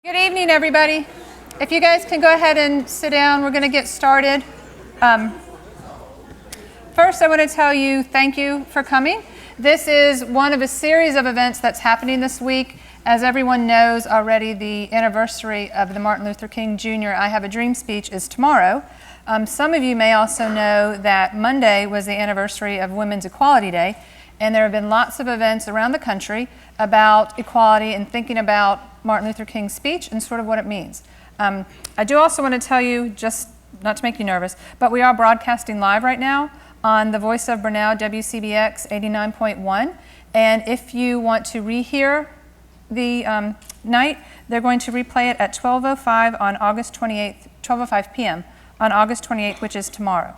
Good evening, everybody. If you guys can go ahead and sit down, we're going to get started. First, I want to tell you thank you for coming. This is one of a series of events that's happening this week. As everyone knows already, the anniversary of the Martin Luther King Jr. I Have a Dream speech is tomorrow. Some of you may also know that Monday was the anniversary of Women's Equality Day, and there have been lots of events around the country about equality and thinking about Martin Luther King's speech and sort of what it means. I do also want to tell you, just not to make you nervous, but we are broadcasting live right now on the Voice of Brenau, WCBX 89.1. And if you want to rehear the night, they're going to replay it at 12:05 on August 28th, 12:05 p.m. on August 28th, which is tomorrow.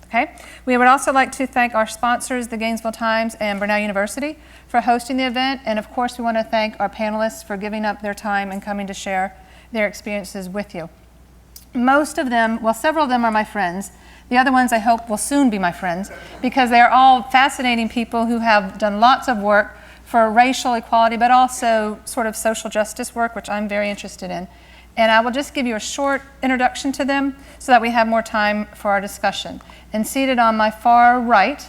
Okay. We would also like to thank our sponsors, the Gainesville Times and Brenau University, for hosting the event. And of course, we want to thank our panelists for giving up their time and coming to share their experiences with you. Most of them, well, several of them are my friends. The other ones I hope will soon be my friends, because they are all fascinating people who have done lots of work for racial equality, but also sort of social justice work, which I'm very interested in. And I will just give you a short introduction to them so that we have more time for our discussion. And seated on my far right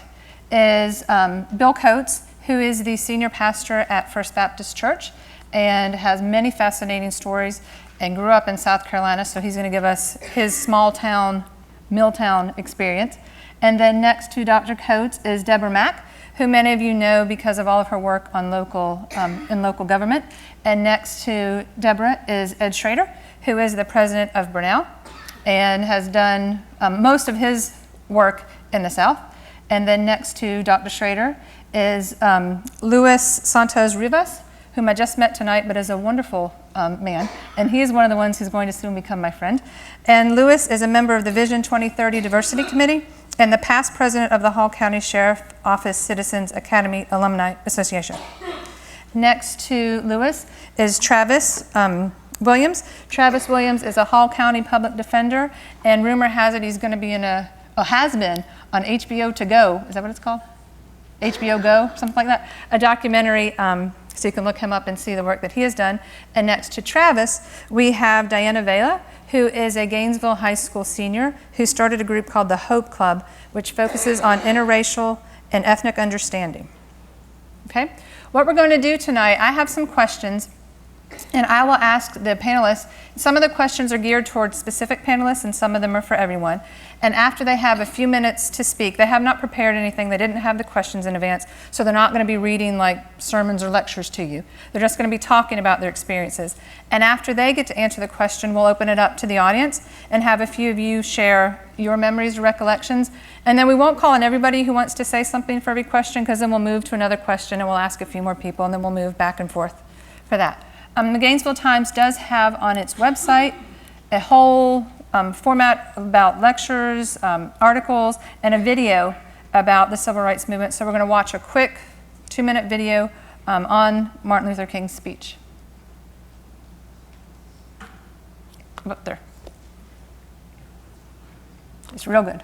is Bill Coates, who is the senior pastor at First Baptist Church and has many fascinating stories and grew up in South Carolina, so he's going to give us his small town, Milltown experience. And then next to Dr. Coates is Deborah Mack, who many of you know because of all of her work on in local government. And next to Deborah is Ed Schrader, who is the president of Brenau and has done most of his work in the South. And then next to Dr. Schrader is Luis Santos Rivas, whom I just met tonight, but is a wonderful man. And he is one of the ones who's going to soon become my friend. And Luis is a member of the Vision 2030 Diversity Committee and the past president of the Hall County Sheriff Office Citizens Academy Alumni Association. Next to Luis is Travis Williams. Travis Williams is a Hall County public defender, and rumor has it he's going to be has been on HBO To Go. Is that what it's called? HBO Go, something like that. A documentary, so you can look him up and see the work that he has done. And next to Travis, we have Diana Vela, who is a Gainesville High School senior who started a group called the Hope Club, which focuses on interracial and ethnic understanding. Okay? What we're going to do tonight, I have some questions, and I will ask the panelists. Some of the questions are geared towards specific panelists, and some of them are for everyone. And after they have a few minutes to speak, they have not prepared anything. They didn't have the questions in advance, so they're not going to be reading like sermons or lectures to you. They're just going to be talking about their experiences. And after they get to answer the question, we'll open it up to the audience and have a few of you share your memories or recollections. And then we won't call on everybody who wants to say something for every question, because then we'll move to another question and we'll ask a few more people, and then we'll move back and forth for that. The Gainesville Times does have on its website a whole format about lectures, articles, and a video about the civil rights movement. So we're going to watch a quick 2-minute video on Martin Luther King's speech. Up there. It's real good.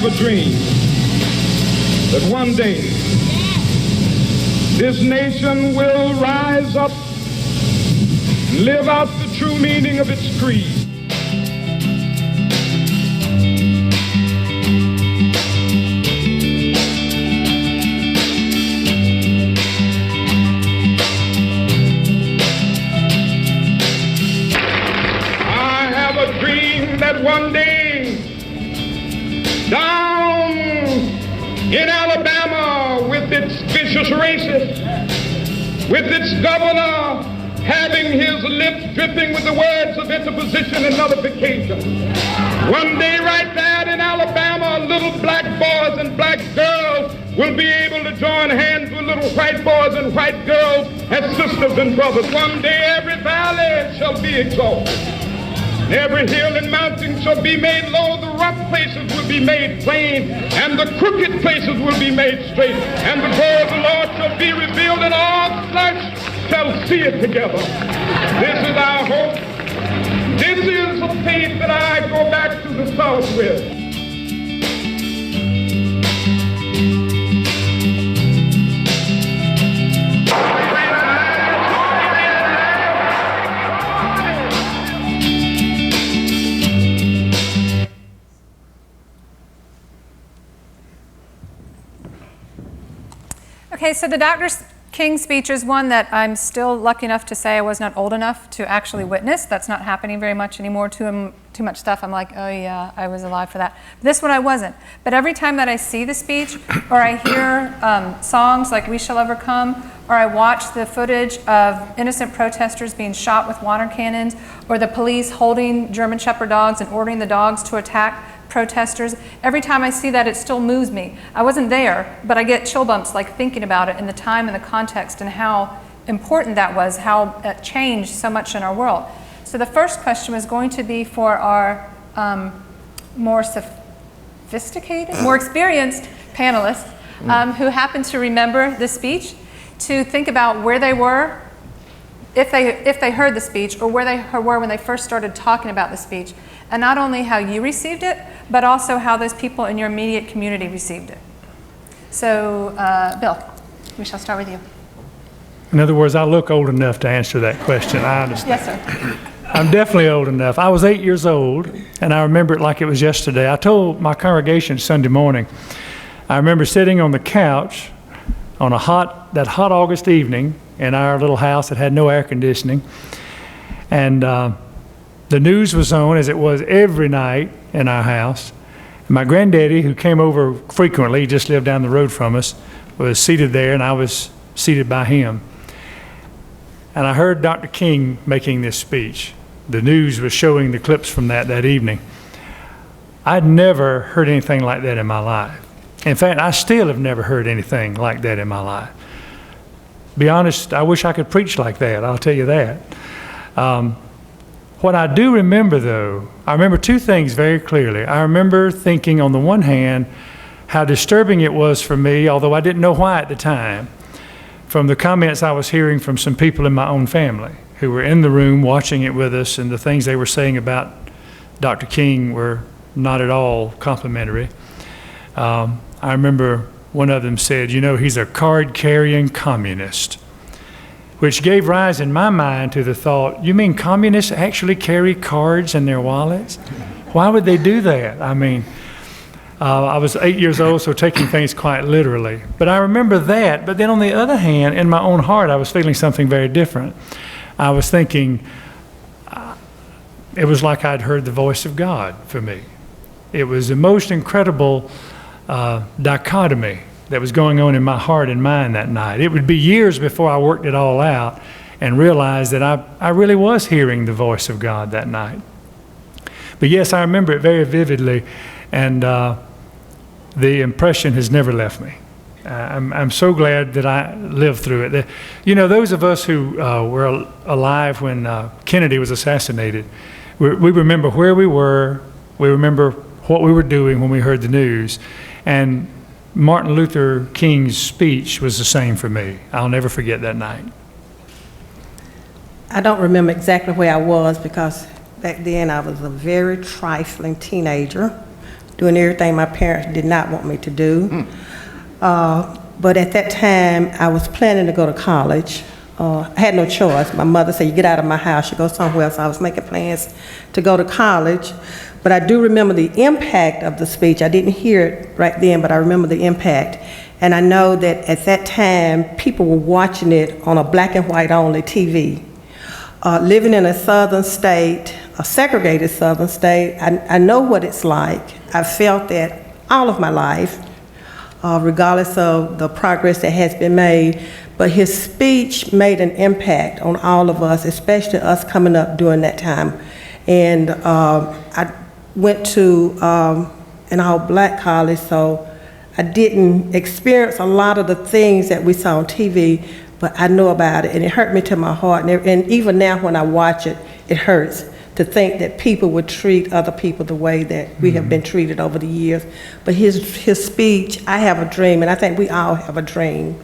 A dream that one day this nation will rise up and live out the true meaning of its creed. I have a dream that one day down in Alabama, with its vicious racists, with its governor having his lips dripping with the words of interposition and nullification. One day right there in Alabama, little black boys and black girls will be able to join hands with little white boys and white girls as sisters and brothers. One day every valley shall be exalted. And every hill and mountain shall be made low, the rough places will be made plain, and the crooked places will be made straight. And the glory of the Lord shall be revealed, and all flesh shall see it together. This is our hope. This is the faith that I go back to the South with. Okay, so the Dr. King speech is one that I'm still lucky enough to say I was not old enough to actually witness. That's not happening very much anymore. Too much stuff. I'm like, oh yeah, I was alive for that. This one I wasn't. But every time that I see the speech, or I hear songs like We Shall Overcome, or I watch the footage of innocent protesters being shot with water cannons, or the police holding German Shepherd dogs and ordering the dogs to attack protesters, every time I see that, it still moves me. I wasn't there, but I get chill bumps like thinking about it in the time and the context and how important that was, how it changed so much in our world. So the first question was going to be for our more sophisticated, more experienced panelists who happen to remember the speech, to think about where they were, if they heard the speech, or where they were when they first started talking about the speech. And not only how you received it, but also how those people in your immediate community received it. So, Bill, we shall start with you. In other words, I look old enough to answer that question. I understand. Yes, sir. I'm definitely old enough. I was 8 years old, and I remember it like it was yesterday. I told my congregation Sunday morning, I remember sitting on the couch on that hot August evening in our little house that had no air conditioning, and the news was on, as it was every night in our house. And my granddaddy, who came over frequently, he just lived down the road from us, was seated there, and I was seated by him. And I heard Dr. King making this speech. The news was showing the clips from that evening. I'd never heard anything like that in my life. In fact, I still have never heard anything like that in my life. Be honest, I wish I could preach like that, I'll tell you that. What I do remember, though, I remember two things very clearly. I remember thinking, on the one hand, how disturbing it was for me, although I didn't know why at the time, from the comments I was hearing from some people in my own family who were in the room watching it with us, and the things they were saying about Dr. King were not at all complimentary. I remember one of them said, you know, he's a card-carrying communist, which gave rise in my mind to the thought, you mean communists actually carry cards in their wallets? Why would they do that? I mean, I was 8 years old, so taking things quite literally. But I remember that. But then on the other hand, in my own heart, I was feeling something very different. I was thinking, it was like I'd heard the voice of God for me. It was the most incredible dichotomy that was going on in my heart and mind that night. It would be years before I worked it all out and realized that I really was hearing the voice of God that night. But yes, I remember it very vividly, and the impression has never left me. I'm so glad that I lived through it. You know, those of us who were alive when Kennedy was assassinated, we remember where we were, we remember what we were doing when we heard the news, and Martin Luther King's speech was the same for me. I'll never forget that night. I don't remember exactly where I was, because back then I was a very trifling teenager, doing everything my parents did not want me to do. But at that time, I was planning to go to college. I had no choice. My mother said, you get out of my house, you go somewhere else. I was making plans to go to college. But I do remember the impact of the speech. I didn't hear it right then, but I remember the impact. And I know that at that time, people were watching it on a black and white only TV. Living in a southern state, a segregated southern state, I know what it's like. I've felt that all of my life, regardless of the progress that has been made. But his speech made an impact on all of us, especially us coming up during that time. And I went to an all-black college, so I didn't experience a lot of the things that we saw on TV, but I know about it, and it hurt me to my heart. And even now when I watch it, it hurts to think that people would treat other people the way that we have been treated over the years. But his speech, I have a dream, and I think we all have a dream.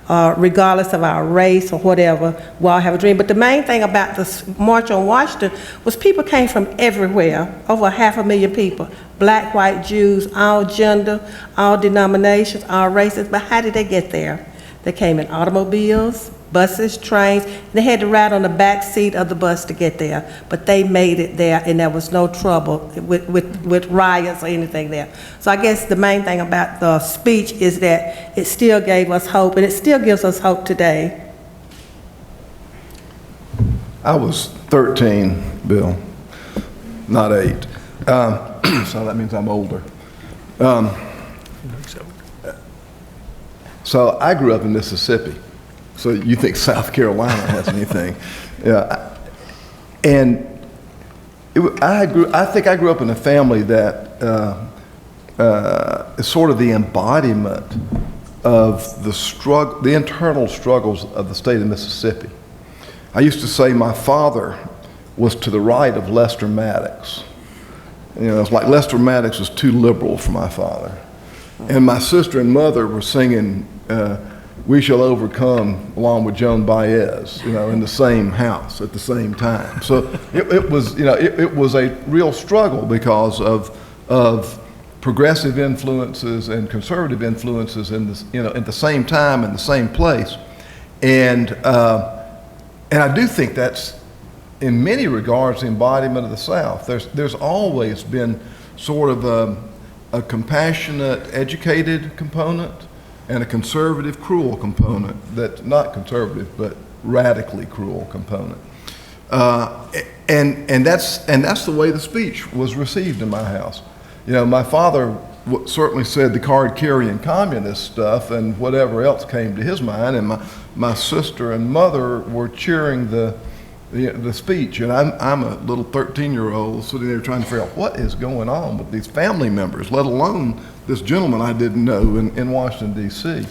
Regardless of our race or whatever, we all have a dream. But the main thing about the March on Washington was people came from everywhere, over 500,000 people, black, white, Jews, all gender, all denominations, all races. But how did they get there? They came in automobiles, buses, trains. They had to ride on the back seat of the bus to get there, but they made it there, and there was no trouble with riots or anything there. So I guess the main thing about the speech is that it still gave us hope, and it still gives us hope today. I was 13, Bill, not 8. So that means I'm older. So I grew up in Mississippi. So you think South Carolina has anything? Yeah. And I think I grew up in a family that is sort of the embodiment of the internal struggles of the state of Mississippi. I used to say my father was to the right of Lester Maddox. You know, it's like Lester Maddox was too liberal for my father. And my sister and mother were singing We Shall Overcome along with Joan Baez, you know, in the same house at the same time. So it was, you know, it was a real struggle because of progressive influences and conservative influences in this, you know, at the same time in the same place. And I do think that's in many regards the embodiment of the South. There's always been sort of a compassionate, educated component and a conservative, cruel component. That's not conservative, but radically cruel component. And that's the way the speech was received in my house. You know, my father certainly said the card-carrying communist stuff and whatever else came to his mind, and my sister and mother were cheering the speech, and I'm a little 13-year-old sitting there trying to figure out what is going on with these family members, let alone this gentleman I didn't know in Washington, D.C.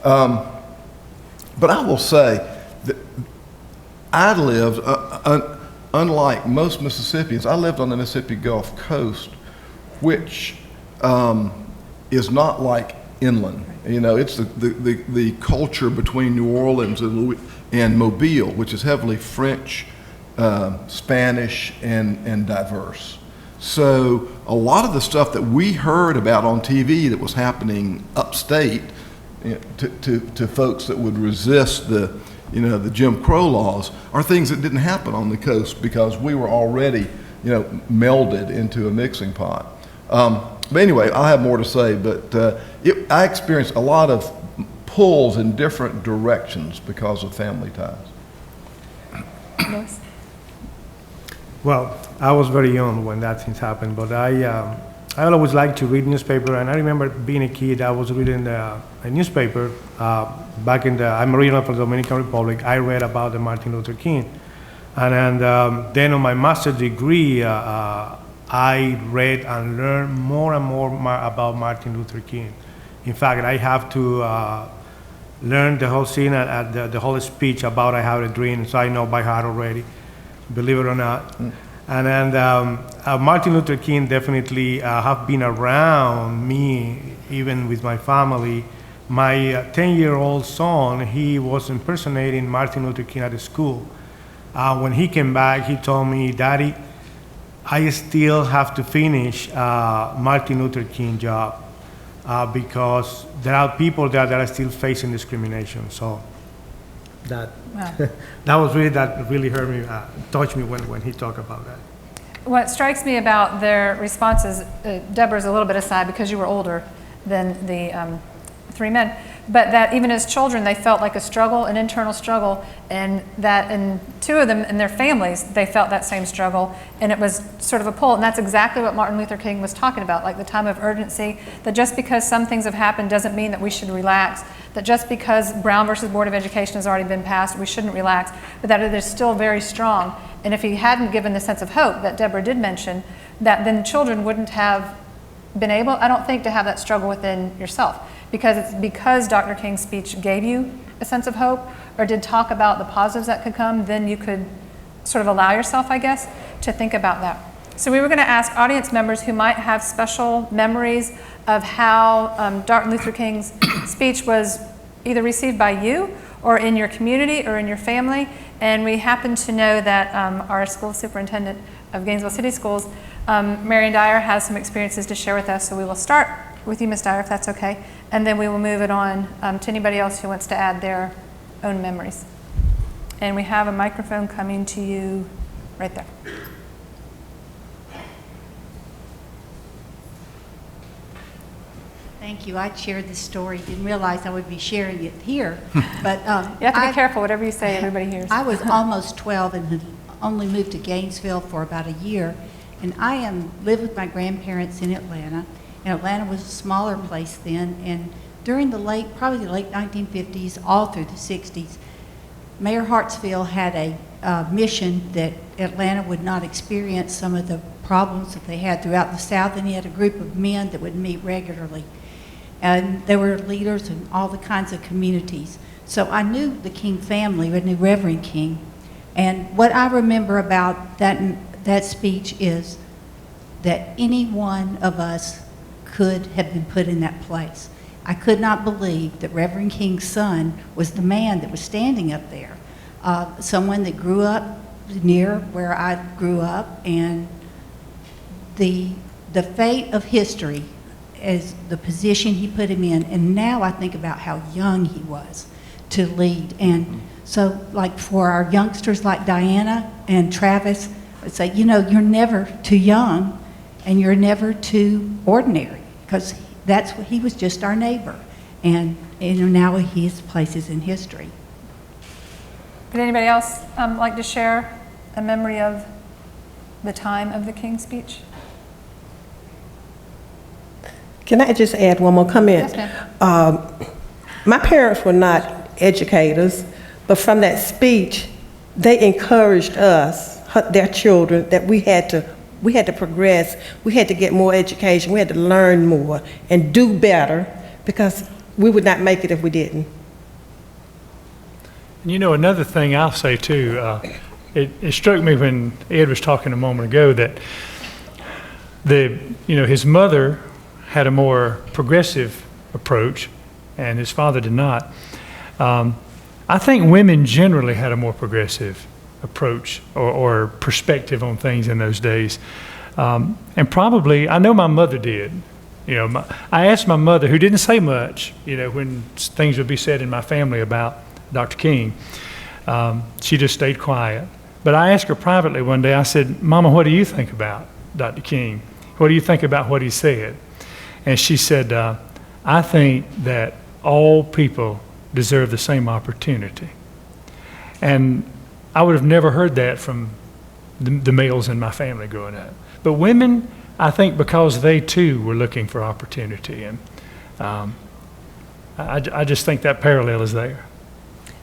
But I will say that I lived, unlike most Mississippians, I lived on the Mississippi Gulf Coast, which is not like inland. You know, it's the culture between New Orleans and Mobile, which is heavily French, Spanish, and diverse. So a lot of the stuff that we heard about on TV that was happening upstate, you know, to folks that would resist the Jim Crow laws, are things that didn't happen on the coast because we were already, you know, melded into a mixing pot. But anyway, I'll have more to say, but I experienced a lot of pulls in different directions because of family ties. Louis? Well, I was very young when that things happened, but I always liked to read newspaper, and I remember being a kid, I was reading a newspaper back in I'm originally from the Dominican Republic. I read about the Martin Luther King. And then on my master's degree, I read and learned more and more about Martin Luther King. In fact, I have to learn the whole scene and the whole speech about I Have a Dream, so I know by heart already, believe it or not. And then Martin Luther King definitely have been around me, even with my family. My 10-year-old son, he was impersonating Martin Luther King at the school. When he came back, he told me, "Daddy, I still have to finish Martin Luther King job because there are people there that are still facing discrimination." So that that really hurt me, touched me when he talked about that. What strikes me about their responses, Deborah's a little bit aside because you were older than the three men, but that even as children they felt like a struggle, an internal struggle, and that in two of them in their families they felt that same struggle, and it was sort of a pull, and that's exactly what Martin Luther King was talking about, like the time of urgency, that just because some things have happened doesn't mean that we should relax, that just because Brown versus Board of Education has already been passed, we shouldn't relax, but that it is still very strong. And if he hadn't given the sense of hope that Deborah did mention, that then children wouldn't have been able, I don't think, to have that struggle within yourself. Because it's because Dr. King's speech gave you a sense of hope or did talk about the positives that could come, then you could sort of allow yourself, I guess, to think about that. So we were going to ask audience members who might have special memories of how Martin Luther King's speech was either received by you or in your community or in your family. And we happen to know that our school superintendent of Gainesville City Schools, Marion Dyer, has some experiences to share with us. So we will start with you, Ms. Dyer, if that's okay. And then we will move it on to anybody else who wants to add their own memories. And we have a microphone coming to you right there. Thank you. I shared this story, didn't realize I would be sharing it here, but You have to be careful, whatever you say, everybody hears. I was almost 12 and had only moved to Gainesville for about a year, and I lived with my grandparents in Atlanta, and Atlanta was a smaller place then, and during probably the late 1950s, all through the 60s, Mayor Hartsfield had a mission that Atlanta would not experience some of the problems that they had throughout the South, and he had a group of men that would meet regularly. And there were leaders in all the kinds of communities. So I knew the King family, I knew Reverend King. And what I remember about that speech is that any one of us could have been put in that place. I could not believe that Reverend King's son was the man that was standing up there. Someone that grew up near where I grew up, and the fate of history as the position he put him in. And now I think about how young he was to lead. And so, like, for our youngsters like Diana and Travis, I'd say, you know, you're never too young and you're never too ordinary, because that's what he was, just our neighbor. And you know, now his place is in history. Would anybody else like to share a memory of the time of the King's speech? Can I just add one more comment? Yes, ma'am. My parents were not educators, but from that speech, they encouraged us, their children, that we had to progress, we had to get more education, we had to learn more and do better, because we would not make it if we didn't. And you know, another thing I'll say too, it struck me when Ed was talking a moment ago that his mother had a more progressive approach and his father did not. I think women generally had a more progressive approach or perspective on things in those days. And probably, I know my mother did. You know, I asked my mother, who didn't say much, you know, when things would be said in my family about Dr. King. She just stayed quiet. But I asked her privately one day, I said, Mama, what do you think about Dr. King? What do you think about what he said? And she said, I think that all people deserve the same opportunity. And I would have never heard that from the males in my family growing up. But women, I think because they too were looking for opportunity. And I just think that parallel is there.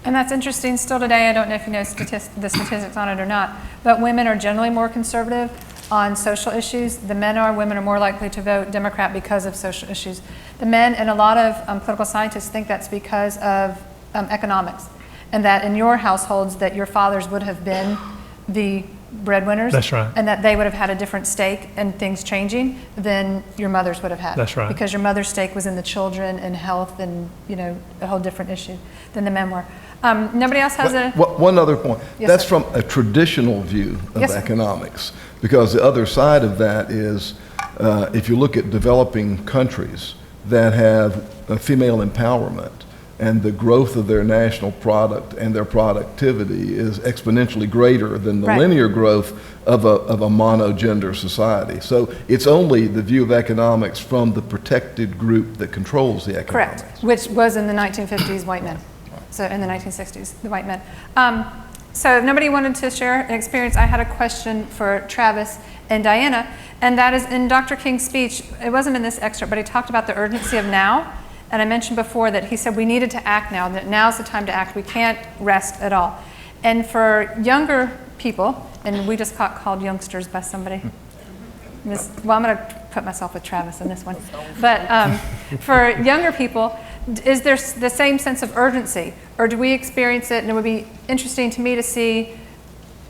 And that's interesting still today. I don't know if you know the statistics on it or not, but women are generally more conservative on social issues. The men are. Women are more likely to vote Democrat because of social issues. The men, and a lot of political scientists think that's because of economics, and that in your households that your fathers would have been the breadwinners. That's right. And that they would have had a different stake in things changing than your mothers would have had. That's right. Because your mother's stake was in the children and health and, you know, a whole different issue than the men were. Nobody else has a... One other point. Yes, That's sir. from a traditional view of Yes, sir. economics, because the other side of that is if you look at developing countries that have female empowerment and the growth of their national product and their productivity is exponentially greater than the Right. linear growth of a monogender society. So it's only the view of economics from the protected group that controls the economics. Correct, which was in the 1950s white men. So in the 1960s, the white men. So if nobody wanted to share an experience, I had a question for Travis and Diana, and that is in Dr. King's speech, it wasn't in this excerpt, but he talked about the urgency of now. And I mentioned before that he said we needed to act now, that now's the time to act. We can't rest at all. And for younger people, and we just got called youngsters by somebody. Well, I'm going to put myself with Travis in this one. But for younger people, is there the same sense of urgency? Or do we experience it, and it would be interesting to me to see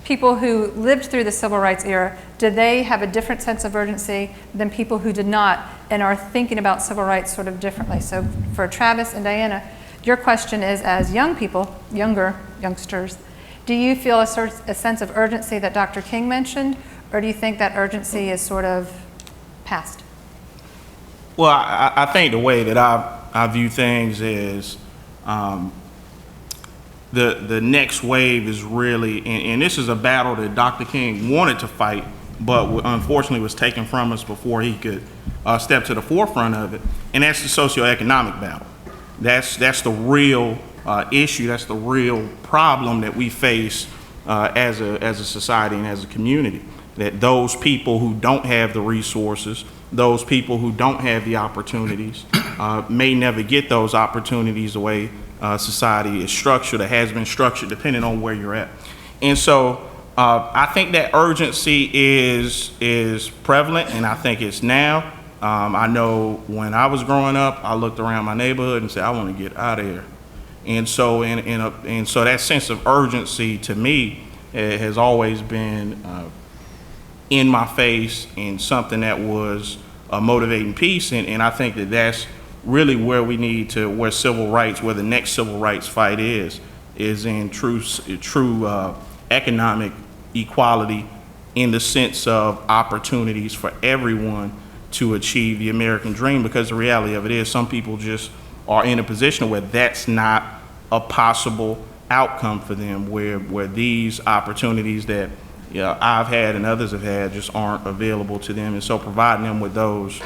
people who lived through the civil rights era, do they have a different sense of urgency than people who did not and are thinking about civil rights sort of differently? So for Travis and Diana, your question is, as young people, youngsters, do you feel a sense of urgency that Dr. King mentioned, or do you think that urgency is sort of past? Well, I think the way that I view things is the next wave is really, and this is a battle that Dr. King wanted to fight, but unfortunately was taken from us before he could step to the forefront of it, and that's the socioeconomic battle. That's the real issue. That's the real problem that we face as a society and as a community. That those people who don't have the resources, those people who don't have the opportunities, may never get those opportunities the way society is structured or has been structured, depending on where you're at. And so I think that urgency is prevalent, and I think it's now. I know when I was growing up, I looked around my neighborhood and said, I want to get out of here. And so, and so that sense of urgency to me has always been in my face and something that was a motivating piece. And I think that that's really where we need to, where civil rights, where the next civil rights fight is in true economic equality, in the sense of opportunities for everyone to achieve the American dream. Because the reality of it is, some people just are in a position where that's not a possible outcome for them, where these opportunities that I've had and others have had just aren't available to them. And so providing them with those,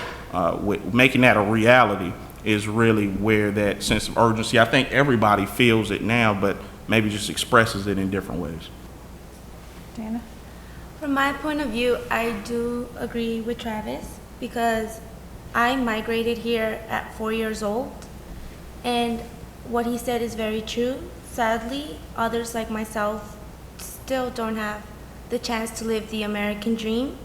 making that a reality, is really where that sense of urgency, I think everybody feels it now, but maybe just expresses it in different ways. Diana? From my point of view, I do agree with Travis, because I migrated here at 4 years old, and what he said is very true. Sadly, others like myself still don't have the chance to live the American dream.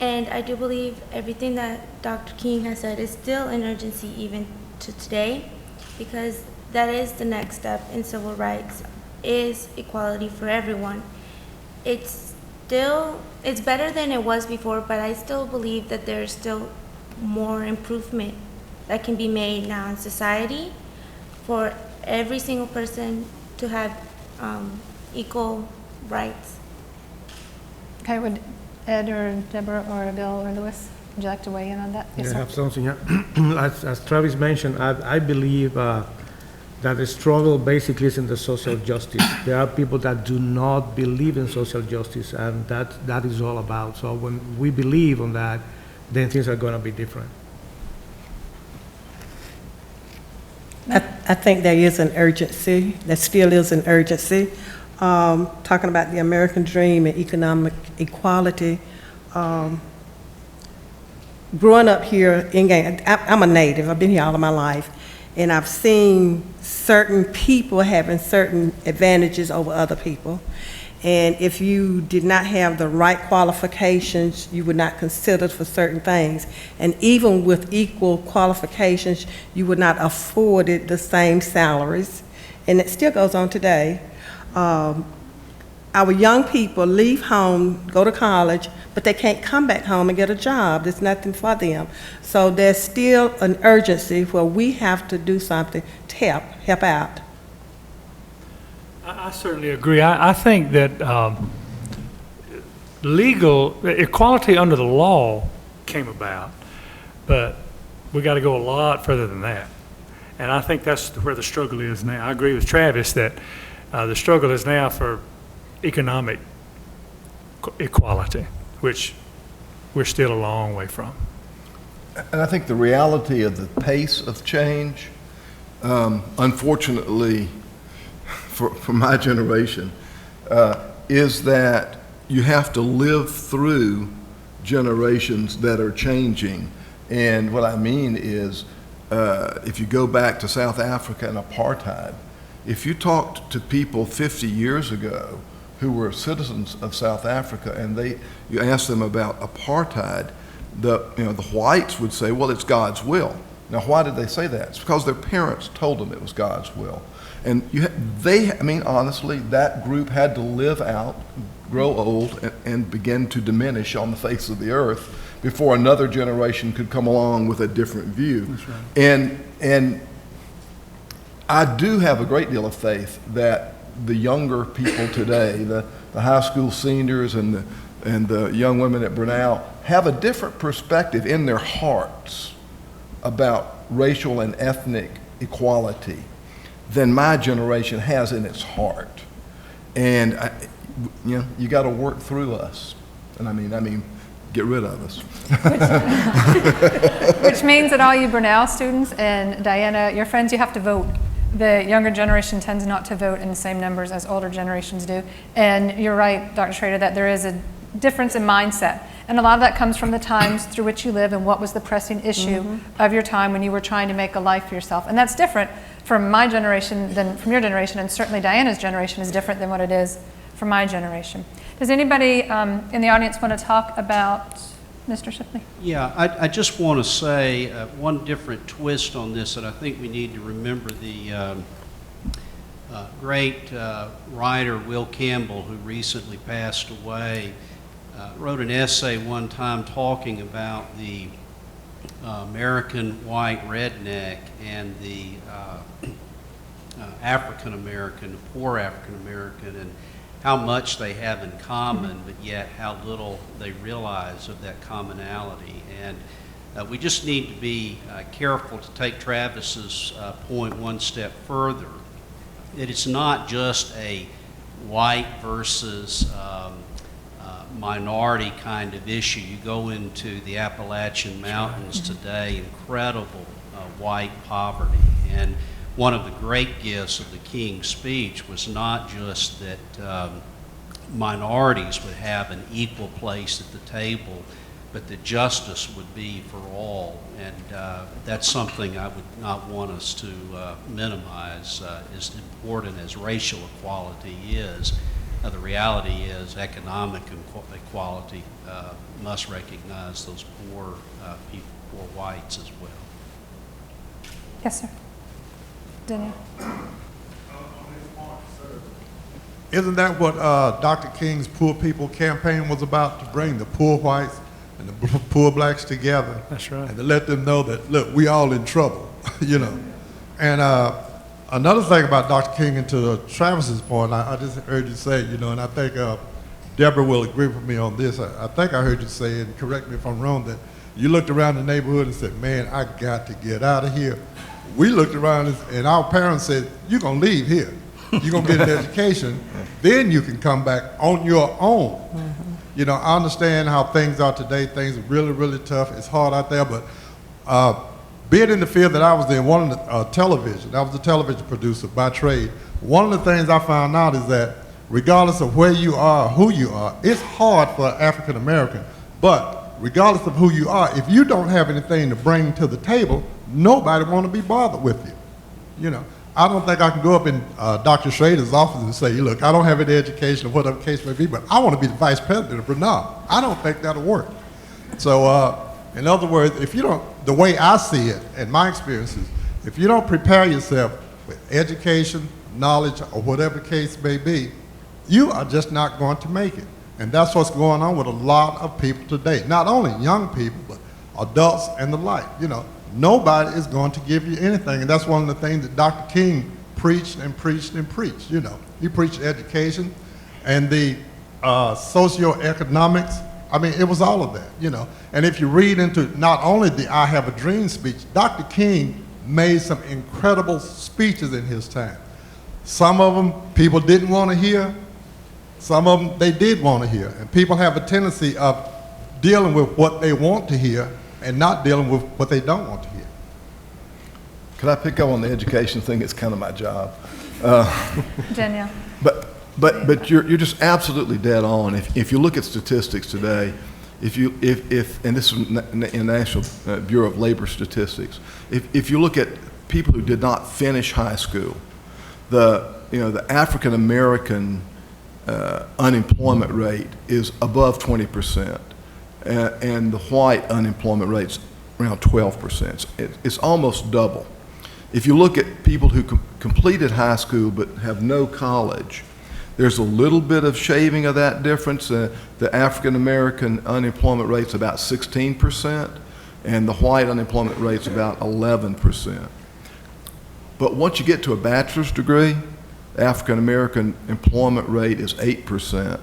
And I do believe everything that Dr. King has said is still an urgency even to today, because that is the next step in civil rights, is equality for everyone. It's better than it was before, but I still believe that there's still more improvement that can be made now in society for every single person to have equal rights. Okay, would Ed or Deborah or Bill or Louis, would you like to weigh in on that? I Yes, sir. have something. As Travis mentioned, I believe that the struggle basically is in the social justice. There are people that do not believe in social justice, and that is all about. So when we believe on that, then things are going to be different. I think there is an urgency, there still is an urgency. Talking about the American dream and economic equality. Growing up here in Gaines, I'm a native, I've been here all of my life, and I've seen certain people having certain advantages over other people. And if you did not have the right qualifications, you were not considered for certain things. And even with equal qualifications, you were not afforded the same salaries. And it still goes on today. Our young people leave home, go to college, but they can't come back home and get a job. There's nothing for them. So there's still an urgency where we have to do something to help out. I certainly agree. I think that legal equality under the law came about, but we got to go a lot further than that. And I think that's where the struggle is now. I agree with Travis that the struggle is now for economic equality, which we're still a long way from. And I think the reality of the pace of change, unfortunately, for my generation, is that you have to live through generations that are changing. And what I mean is, if you go back to South Africa and apartheid, if you talked to people 50 years ago who were citizens of South Africa and you asked them about apartheid, the whites would say, well, it's God's will. Now, why did they say that? It's because their parents told them it was God's will. And honestly, that group had to live out grow old and begin to diminish on the face of the earth before another generation could come along with a different view. That's right. And I do have a great deal of faith that the younger people today, the high school seniors and the young women at Brenau, have a different perspective in their hearts about racial and ethnic equality than my generation has in its heart. And you got to work through us, and I mean, get rid of us. Which means that all you Brenau students and Diana, your friends, you have to vote. The younger generation tends not to vote in the same numbers as older generations do. And you're right, Dr. Schrader, that there is a difference in mindset. And a lot of that comes from the times through which you live and what was the pressing issue of your time when you were trying to make a life for yourself. And that's different from my generation than from your generation, and certainly Diana's generation is different than what it is from my generation. Does anybody in the audience want to talk about Mr. Shipley? Yeah, I just want to say one different twist on this that I think we need to remember. The great writer Will Campbell, who recently passed away, wrote an essay one time talking about the American white redneck and the African American, poor African American, and how much they have in common, but yet how little they realize of that commonality. And we just need to be careful to take Travis's point one step further. That it's not just a white versus minority kind of issue. You go into the Appalachian Mountains today, incredible white poverty. And one of the great gifts of the King's speech was not just that minorities would have an equal place at the table, but that justice would be for all. And that's something I would not want us to minimize. As important as racial equality is, the reality is economic equality must recognize those poor people, poor whites as well. Yes, sir. Daniel. Isn't that what Dr. King's Poor People campaign was about, to bring the poor whites and the poor blacks together? That's right. And to let them know that, look, we all in trouble, you know. And another thing about Dr. King, and to Travis's point, I just heard you say, you know, and I think Deborah will agree with me on this. I think I heard you say, and correct me if I'm wrong, that you looked around the neighborhood and said, man, I got to get out of here. We looked around and our parents said, you're going to leave here. You're going to get an education. Then you can come back on your own. You know, I understand how things are today. Things are really, really tough. It's hard out there. But being in the field that I was in, one of the television, I was a television producer by trade. One of the things I found out is that regardless of where you are, who you are, it's hard for an African American. But regardless of who you are, if you don't have anything to bring to the table, nobody want to be bothered with you. You know, I don't think I can go up in Dr. Schrader's office and say, look, I don't have any education or whatever the case may be, but I want to be the vice president of Brenau. I don't think that'll work. So, in other words, if you don't, the way I see it and my experiences, if you don't prepare yourself with education, knowledge, or whatever the case may be, you are just not going to make it. And that's what's going on with a lot of people today. Not only young people, but adults and the like. You know, nobody is going to give you anything. And that's one of the things that Dr. King preached and preached and preached. You know, he preached education and the socioeconomics. I mean, it was all of that, you know. And if you read into not only the I Have a Dream speech, Dr. King made some incredible speeches in his time. Some of them people didn't want to hear. Some of them they did want to hear. And people have a tendency of dealing with what they want to hear and not dealing with what they don't want to hear. Could I pick up on the education thing? It's kind of my job. Danielle. But you're just absolutely dead on. If you look at statistics today, and this is in National Bureau of Labor Statistics, if you look at people who did not finish high school, the African American unemployment rate is above 20%, and the white unemployment rate's around 12%. It's almost double. If you look at people who completed high school but have no college, There's a little bit of shaving of that difference. The African American unemployment rate's about 16%, and the white unemployment rate's about 11%. But once you get to a bachelor's degree, the African American employment rate is 8%,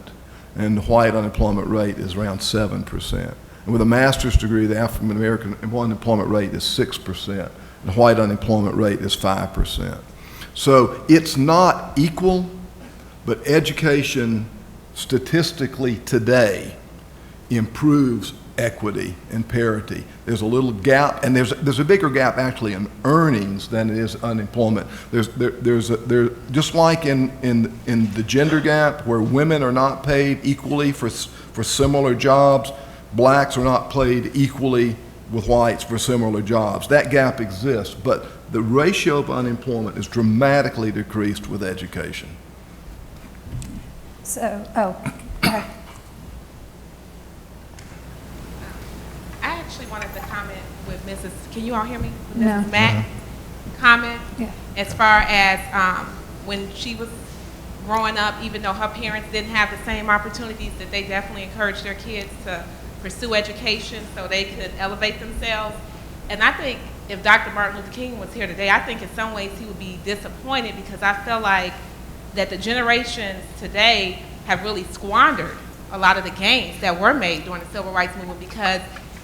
and the white unemployment rate is around 7%. And with a master's degree, the African American unemployment rate is 6%, and the white unemployment rate is 5%. So it's not equal, but education statistically today improves equity and parity. There's a little gap, and there's a bigger gap actually in earnings than it is unemployment. There's just like in the gender gap where women are not paid equally for similar jobs, blacks are not paid equally with whites for similar jobs. That gap exists, but the ratio of unemployment is dramatically decreased with education. So, go ahead. I actually wanted to comment with Mrs. Can you all hear me? With No. Mrs. Mack comment Yeah. as far as when she was growing up, even though her parents didn't have the same opportunities, that they definitely encouraged their kids to pursue education so they could elevate themselves. And I think if Dr. Martin Luther King was here today, I think in some ways he would be disappointed because I feel like that the generations today have really squandered a lot of the gains that were made during the Civil Rights Movement because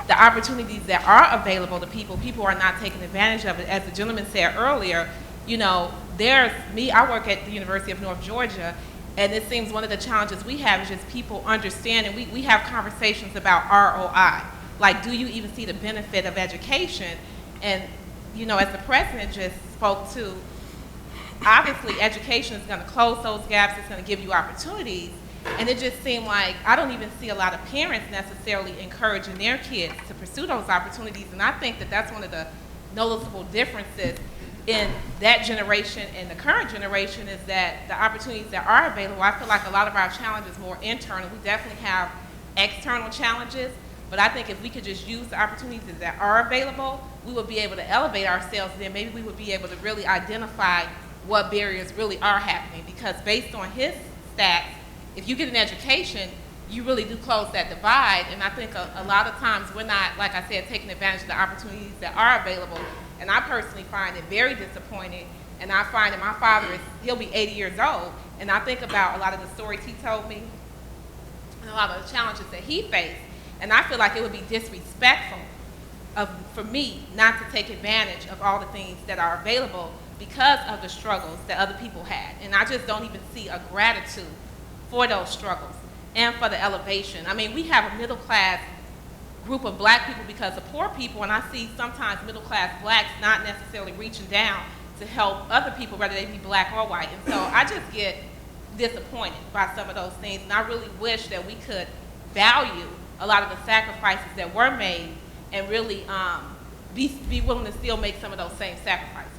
the opportunities that are available to people are not taking advantage of it. As the gentleman said earlier, you know, I work at the University of North Georgia, and it seems one of the challenges we have is just people understanding. We have conversations about ROI, like do you even see the benefit of education? And, you know, as the president just spoke to, obviously education is going to close those gaps, it's going to give you opportunities, and it just seemed like I don't even see a lot of parents necessarily encouraging their kids to pursue those opportunities, and I think that that's one of the noticeable differences in that generation and the current generation is that the opportunities that are available, I feel like a lot of our challenges more internal. We definitely have external challenges, but I think if we could just use the opportunities that are available, we would be able to elevate ourselves, and then maybe we would be able to really identify what barriers really are happening. Because based on his stats, if you get an education, you really do close that divide, and I think a lot of times we're not, like I said, taking advantage of the opportunities that are available. And I personally find it very disappointing, and I find that my father he'll be 80 years old, and I think about a lot of the stories he told me and a lot of the challenges that he faced, and I feel like it would be disrespectful for me not to take advantage of all the things that are available because of the struggles that other people had. And I just don't even see a gratitude for those struggles and for the elevation. I mean, we have a middle class group of black people because of poor people, and I see sometimes middle class blacks not necessarily reaching down to help other people, whether they be black or white. And so I just get disappointed by some of those things, and I really wish that we could value a lot of the sacrifices that were made and really be willing to still make some of those same sacrifices.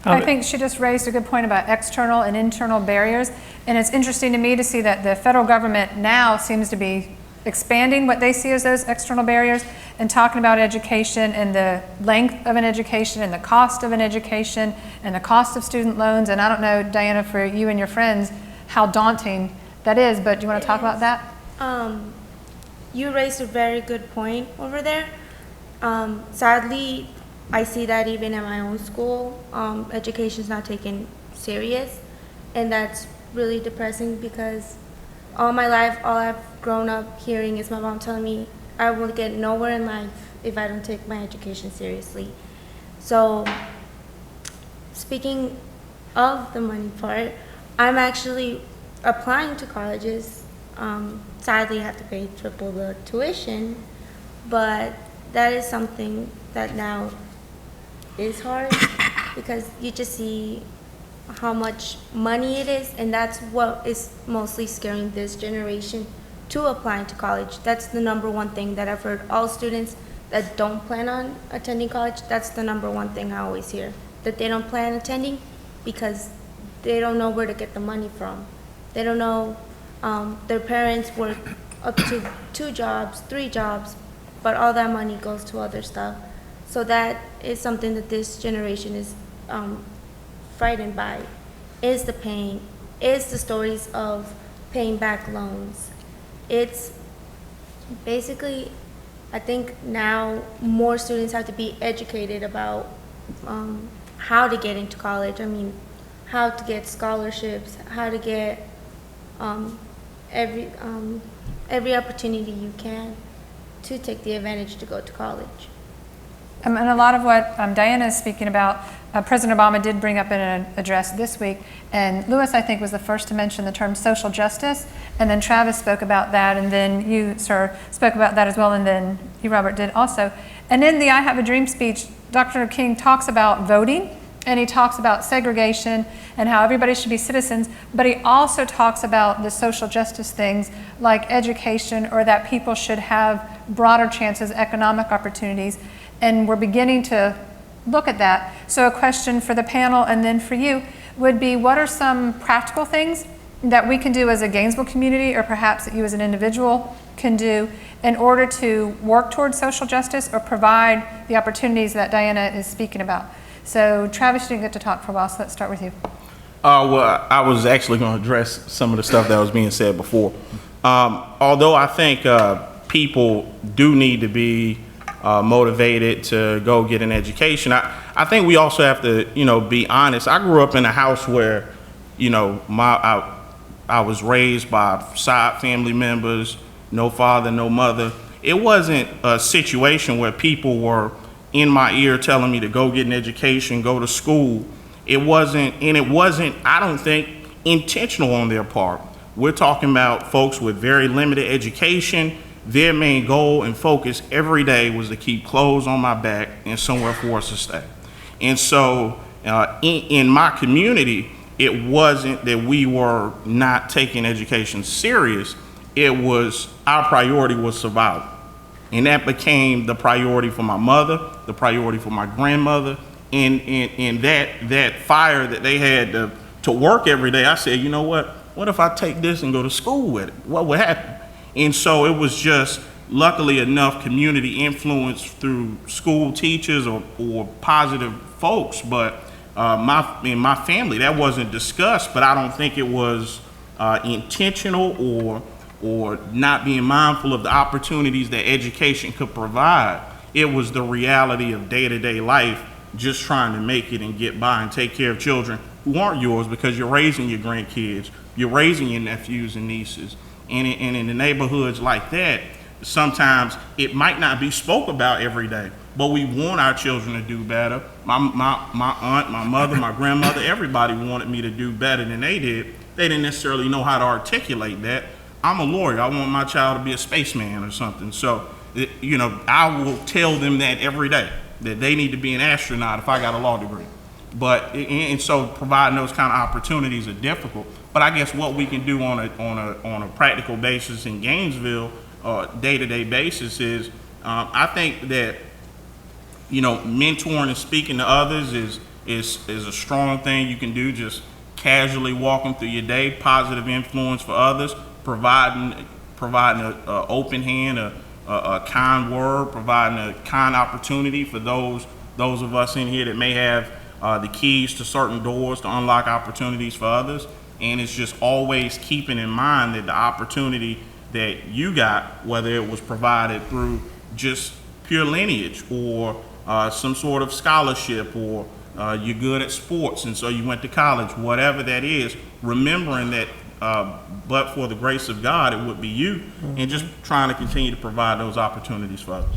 I think she just raised a good point about external and internal barriers, and it's interesting to me to see that the federal government now seems to be expanding what they see as those external barriers and talking about education and the length of an education and the cost of an education and the cost of student loans. And I don't know, Diana, for you and your friends, how daunting that is, but do you want to talk about that? You raised a very good point over there. Sadly, I see that even at my own school, education is not taken serious, and that's really depressing because all my life, all I've grown up hearing is my mom telling me I will get nowhere in life if I don't take my education seriously. So, speaking of the money part, I'm actually applying to colleges. Sadly, I have to pay triple the tuition, but that is something that now is hard because you just see how much money it is, and that's what is mostly scaring this generation to applying to college. That's the number one thing that I've heard all students that don't plan on attending college, that's the number one thing I always hear, that they don't plan on attending because they don't know where to get the money from. They don't know, their parents work up to 2 jobs, 3 jobs, but all that money goes to other stuff. So that is something that this generation is frightened by, is the paying is the stories of paying back loans. It's basically, I think now more students have to be educated about how to get into college. I mean, how to get scholarships, how to get every opportunity you can to take the advantage to go to college. And a lot of what Diana is speaking about, President Obama did bring up in an address this week, and Lewis, I think, was the first to mention the term social justice, and then Travis spoke about that, and then you, sir, spoke about that as well, and then you, Robert, did also. And in the I Have a Dream speech, Dr. King talks about voting, and he talks about segregation and how everybody should be citizens, but he also talks about the social justice things like education, or that people should have broader chances, economic opportunities, and we're beginning to look at that. So a question for the panel and then for you would be, what are some practical things that we can do as a Gainesville community, or perhaps that you as an individual can do in order to work towards social justice or provide the opportunities that Diana is speaking about? So Travis, you didn't get to talk for a while, so let's start with you. Well, I was actually going to address some of the stuff that was being said before. Although I think people do need to be motivated to go get an education, I think we also have to, be honest. I grew up in a house where, I was raised by side family members, no father, no mother. It wasn't a situation where people were in my ear telling me to go get an education, go to school. It wasn't, I don't think, intentional on their part. We're talking about folks with very limited education. Their main goal and focus every day was to keep clothes on my back and somewhere for us to stay. And so in my community, it wasn't that we were not taking education serious. It was, our priority was survival. And that became the priority for my mother, the priority for my grandmother, and that fire that they had to work every day. I said, you know what if I take this and go to school with it? What would happen? And so it was just, luckily enough, community influence through school teachers or positive folks. But in my family, that wasn't discussed, but I don't think it was intentional or not being mindful of the opportunities that education could provide. It was the reality of day-to-day life, just trying to make it and get by and take care of children who aren't yours, because you're raising your grandkids, you're raising your nephews and nieces. And in the neighborhoods like that, sometimes it might not be spoke about every day, but we want our children to do better. My aunt, my mother, my grandmother, everybody wanted me to do better than they did. They didn't necessarily know how to articulate that. I'm a lawyer. I want my child to be a spaceman or something. So, I will tell them that every day, that they need to be an astronaut if I got a law degree. But, and so providing those kind of opportunities are difficult. But I guess what we can do on a practical basis in Gainesville, day-to-day basis, is I think that, mentoring and speaking to others is a strong thing you can do. Just casually walking through your day, positive influence for others, providing an open hand, a kind word, providing a kind opportunity for those of us in here that may have the keys to certain doors to unlock opportunities for others. And it's just always keeping in mind that the opportunity that you got, whether it was provided through just pure lineage or some sort of scholarship, or you're good at sports and so you went to college, whatever that is, remembering that but for the grace of God, it would be you, and just trying to continue to provide those opportunities for others.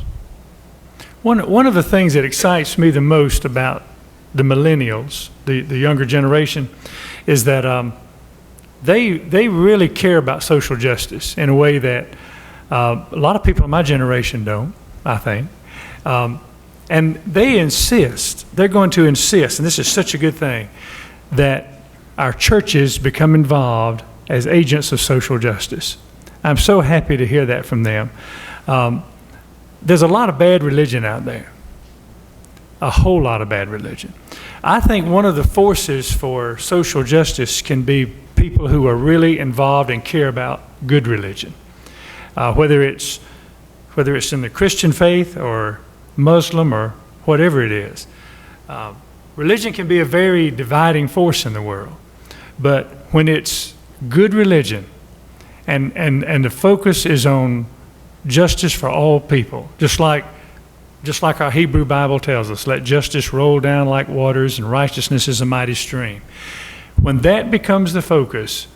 One of the things that excites me the most about the millennials, the younger generation, is that they really care about social justice in a way that a lot of people in my generation don't, I think. And they're going to insist, and this is such a good thing, that our churches become involved as agents of social justice. I'm so happy to hear that from them. There's a lot of bad religion out there, a whole lot of bad religion. I think one of the forces for social justice can be people who are really involved and care about good religion, whether it's in the Christian faith or Muslim or whatever it is. Religion can be a very dividing force in the world, But when it's good religion and the focus is on justice for all people, just like our Hebrew Bible tells us, let justice roll down like waters and righteousness is a mighty stream. When that becomes the focus,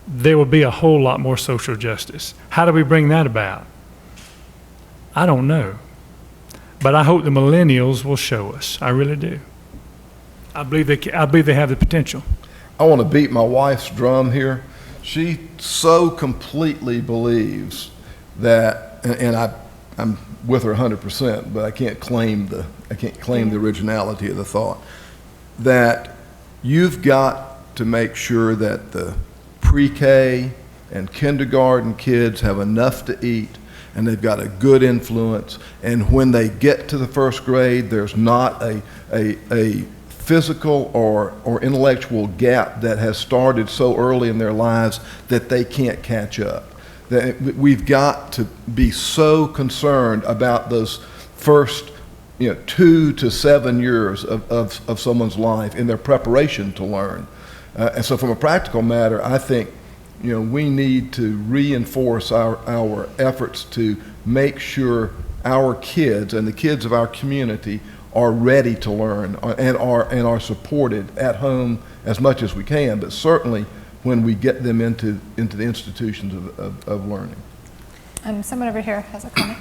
there will be a whole lot more social justice. How do we bring that about? I don't know. But I hope the millennials will show us. I really do. I believe they have the potential. I want to beat my wife's drum here. She so completely believes that, and I'm with her 100%, but I can't claim the originality of the thought, that you've got to make sure that the pre-K and kindergarten kids have enough to eat and they've got a good influence, and when they get to the first grade, there's not a physical or intellectual gap that has started so early in their lives that they can't catch up. That we've got to be so concerned about those first 2 to 7 years of someone's life in their preparation to learn. And so from a practical matter, I think we need to reinforce our efforts to make sure our kids and the kids of our community are ready to learn and are supported at home as much as we can, but certainly when we get them into the institutions of learning. Someone over here has a comment.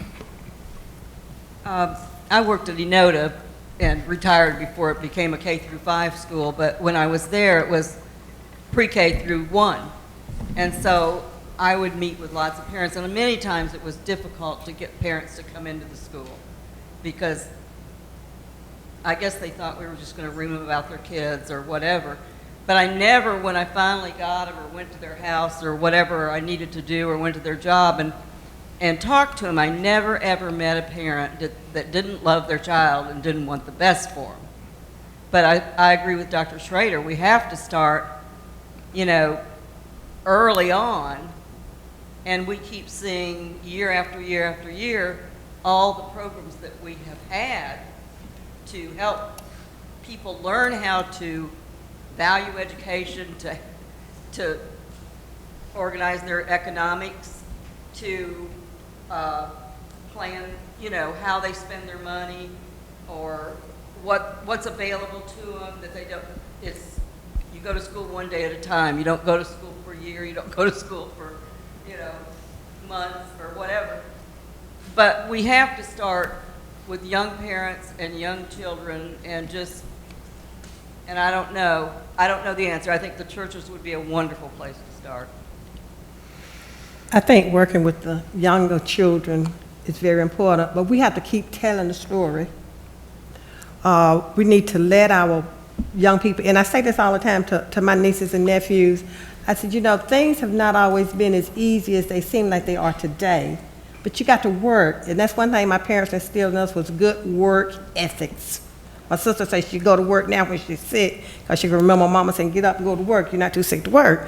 I worked at Enota and retired before it became a K-5 school, but when I was there, it was pre-K through 1. And so I would meet with lots of parents, and many times it was difficult to get parents to come into the school because I guess they thought we were just going to ream them about their kids or whatever. But I never, when I finally got them or went to their house or whatever I needed to do or went to their job and talked to them, I never ever met a parent that didn't love their child and didn't want the best for them. But I agree with Dr. Schrader. We have to start, early on, and we keep seeing year after year after year all the programs that we have had to help people learn how to value education, to organize their economics, to plan, how they spend their money, or what's available to them that they don't. You go to school one day at a time. You don't go to school for a year. You don't go to school for months or whatever. But we have to start with young parents and young children and I don't know the answer. I think the churches would be a wonderful place to start. I think working with the younger children is very important, but we have to keep telling the story. We need to let our young people, and I say this all the time to my nieces and nephews, I said, things have not always been as easy as they seem like they are today, but you got to work, and that's one thing my parents instilled in us was good work ethics. My sister says she go to work now when she's sick, because she can remember mama saying, get up and go to work, you're not too sick to work.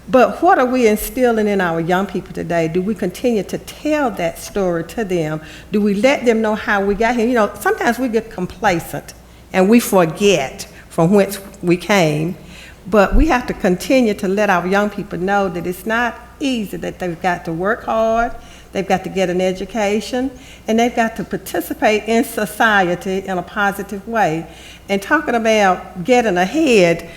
But what are we instilling in our young people today? Do we continue to tell that story to them? Do we let them know how we got here? Sometimes we get complacent and we forget from whence we came, but we have to continue to let our young people know that it's not easy, that they've got to work hard, they've got to get an education, and they've got to participate in society in a positive way. And talking about getting ahead,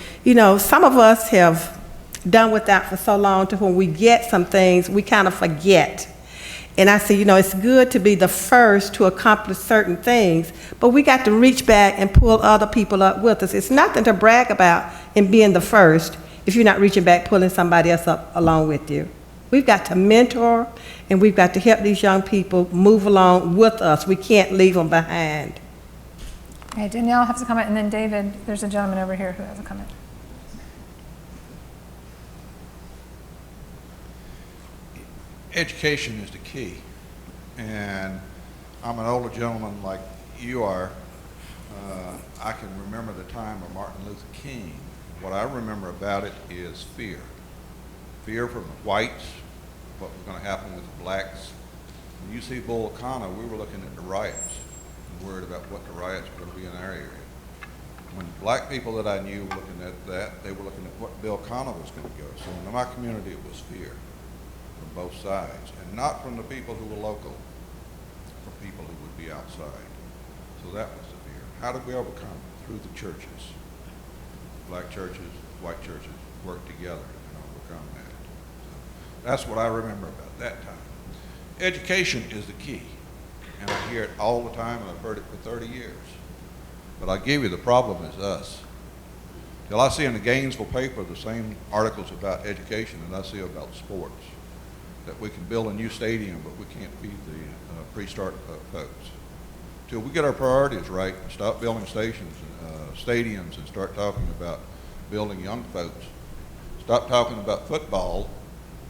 some of us have done with that for so long to when we get some things, we kind of forget. And I say, it's good to be the first to accomplish certain things, but we got to reach back and pull other people up with us. It's nothing to brag about in being the first if you're not reaching back, pulling somebody else up along with you. We've got to mentor, and we've got to help these young people move along with us. We can't leave them behind. Okay, Danielle has a comment, and then David, there's a gentleman over here who has a comment. Education is the key, and I'm an older gentleman like you are. I can remember the time of Martin Luther King. What I remember about it is fear. Fear from the whites, what was going to happen with the blacks. When you see Bull Connor, we were looking at the riots and worried about what the riots were going to be in our area. When black people that I knew were looking at that, they were looking at what Bill Connell was going to go. So in my community, it was fear from both sides, and not from the people who were local, from people who would be outside. So that was the fear. How did we overcome it? Through the churches. Black churches, white churches worked together and overcome that. So that's what I remember about that time. Education is the key, and I hear it all the time, and I've heard it for 30 years. But I give you the problem is us. Till I see in the Gainesville paper the same articles about education that I see about sports. That we can build a new stadium, but we can't feed the pre-start folks. Till we get our priorities right, stop building stadiums, and start talking about building young folks. Stop talking about football,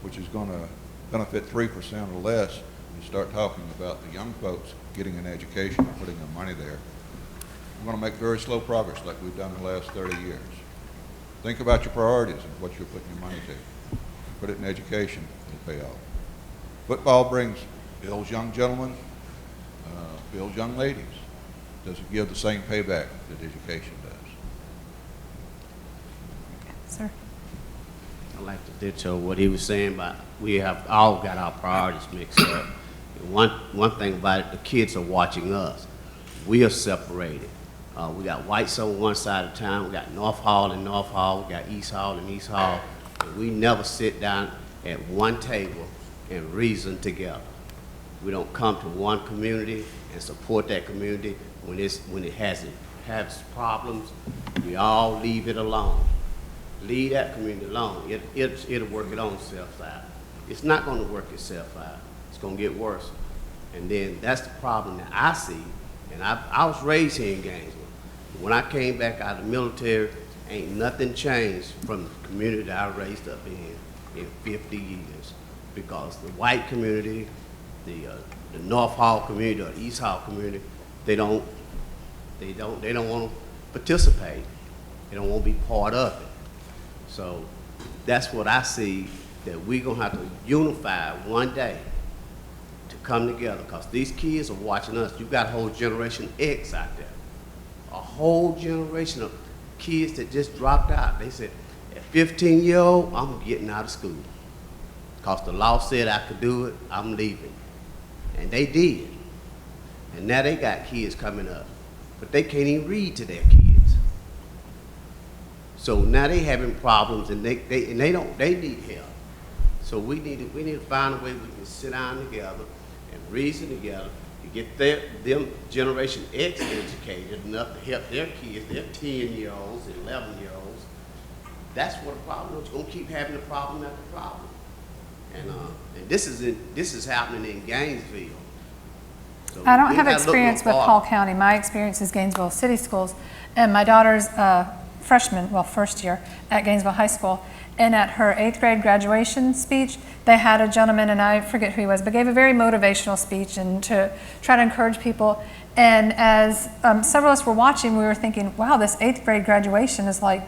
which is going to benefit 3% or less, and start talking about the young folks getting an education and putting their money there. We're going to make very slow progress like we've done in the last 30 years. Think about your priorities and what you're putting your money to. Put it in education, it'll pay off. Football builds young gentlemen, builds young ladies. Doesn't give the same payback that education does. Sir. I like to ditto what he was saying, but we have all got our priorities mixed up. One thing about it, the kids are watching us. We are separated. We got whites on one side of town, we got North Hall and North Hall, we got East Hall and East Hall, and we never sit down at one table and reason together. We don't come to one community and support that community when it has problems. We all leave it alone. Leave that community alone. It'll work its own self out. It's not going to work itself out. It's going to get worse. And then that's the problem that I see. And I was raised here in Gainesville. When I came back out of the military, ain't nothing changed from the community that I raised up in 50 years. Because the white community, the North Hall community or the East Hall community, they don't want to participate. They don't want to be part of it. So that's what I see, that we're going to have to unify one day to come together, because these kids are watching us. You got a whole generation X out there, a whole generation of kids that just dropped out. They said, at 15-year-old, I'm getting out of school, because the law said I could do it, I'm leaving. And they did. And now they got kids coming up, but they can't even read to their kids. So now they having problems, and they need help. So we need to find a way we can sit down together and reason together to get them Generation X educated enough to help their kids, their 10-year-olds, 11-year-olds. That's what the problem is. We're gonna keep having the problem after problem. And this is happening in Gainesville. So I don't have experience with Hall County. My experience is Gainesville City Schools, and my daughter's first year at Gainesville High School. And at her 8th grade graduation speech, they had a gentleman, and I forget who he was, but gave a very motivational speech and to try to encourage people. And as several of us were watching, we were thinking, wow, this 8th grade graduation is like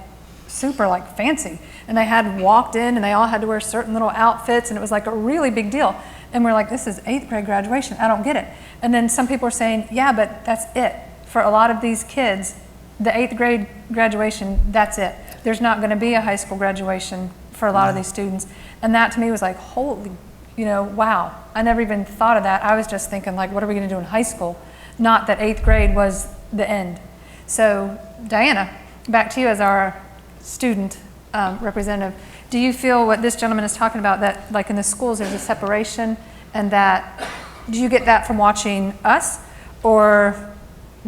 super like fancy. And they had walked in and they all had to wear certain little outfits, and it was like a really big deal. And we're like, this is 8th grade graduation, I don't get it. And then some people were saying, yeah, but that's it. For a lot of these kids, the 8th grade graduation, that's it. There's not going to be a high school graduation for a lot of these students. And that to me was like, holy, wow. I never even thought of that. I was just thinking like, what are we going to do in high school? Not that 8th grade was the end. So Diana, back to you as our student representative. Do you feel what this gentleman is talking about, that like in the schools there's a separation, and that, do you get that from watching us, or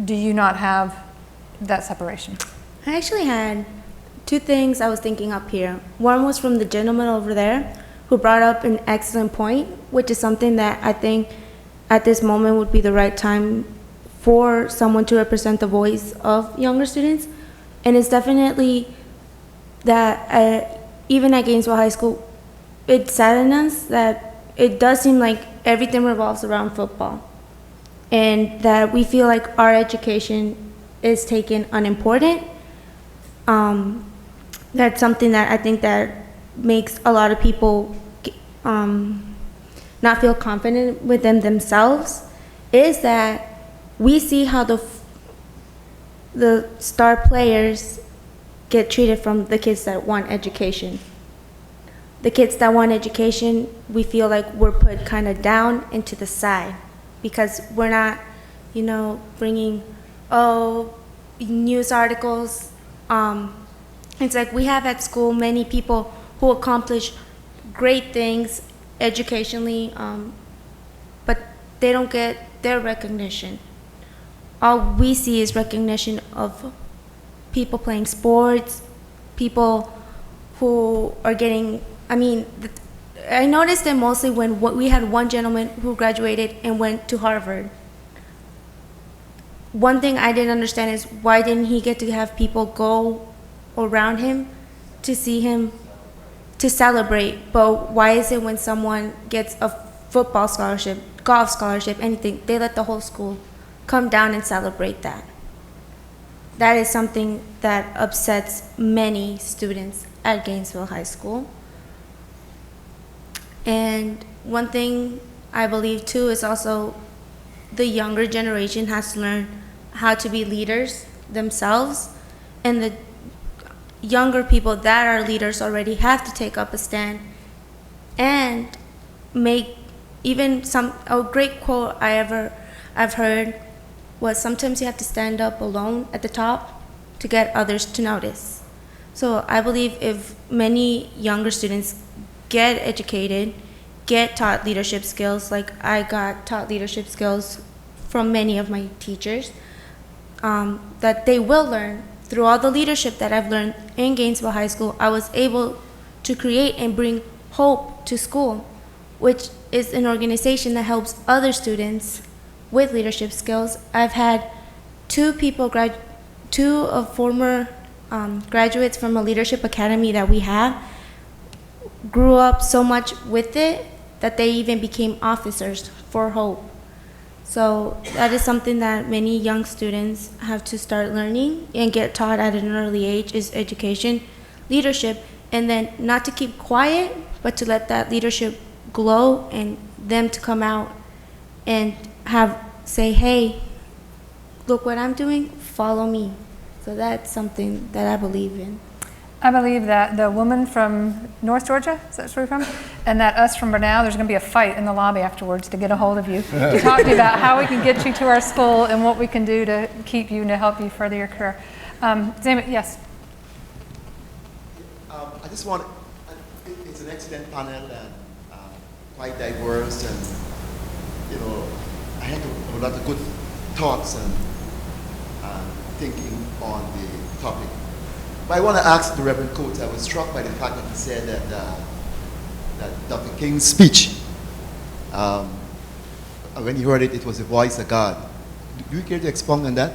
do you not have that separation? I actually had two things I was thinking up here. One was from the gentleman over there who brought up an excellent point, which is something that I think at this moment would be the right time for someone to represent the voice of younger students. And it's definitely that even at Gainesville High School, it saddens us that it does seem like everything revolves around football, and that we feel like our education is taken unimportant. That's something that I think that makes a lot of people not feel confident within themselves, is that we see how the star players get treated from the kids that want education. The kids that want education, we feel like we're put kind of down and to the side because we're not, bringing, news articles. It's like we have at school many people who accomplish great things educationally, but they don't get their recognition. All we see is recognition of people playing sports, people who are getting, I noticed it mostly when we had one gentleman who graduated and went to Harvard. One thing I didn't understand is why didn't he get to have people go around him to see him, to celebrate, but why is it when someone gets a football scholarship, golf scholarship, anything, they let the whole school come down and celebrate that? That is something that upsets many students at Gainesville High School. And one thing I believe too is also the younger generation has to learn how to be leaders themselves, and the younger people that are leaders already have to take up a stand and make even a great quote I've heard was sometimes you have to stand up alone at the top to get others to notice. So I believe if many younger students get educated, get taught leadership skills, like I got taught leadership skills from many of my teachers, that they will learn. Through all the leadership that I've learned in Gainesville High School, I was able to create and bring hope to school, which is an organization that helps other students with leadership skills. I've had two former graduates from a leadership academy that we have grew up so much with it that they even became officers for Hope. So that is something that many young students have to start learning and get taught at an early age, is education, leadership, and then not to keep quiet, but to let that leadership glow and them to come out and say, hey, look what I'm doing, follow me. So that's something that I believe in. I believe that the woman from North Georgia, is that where you're from? And that us from Brenau, there's going to be a fight in the lobby afterwards to get a hold of you, to talk to you about how we can get you to our school and what we can do to keep you and to help you further your career. Yes? I just want, it's an excellent panel and quite diverse, and I had a lot of good thoughts and thinking on the topic. But I want to ask the Reverend Coates, I was struck by the fact that he said that Dr. King's speech, when you heard it, it was the voice of God. Do you care to expound on that?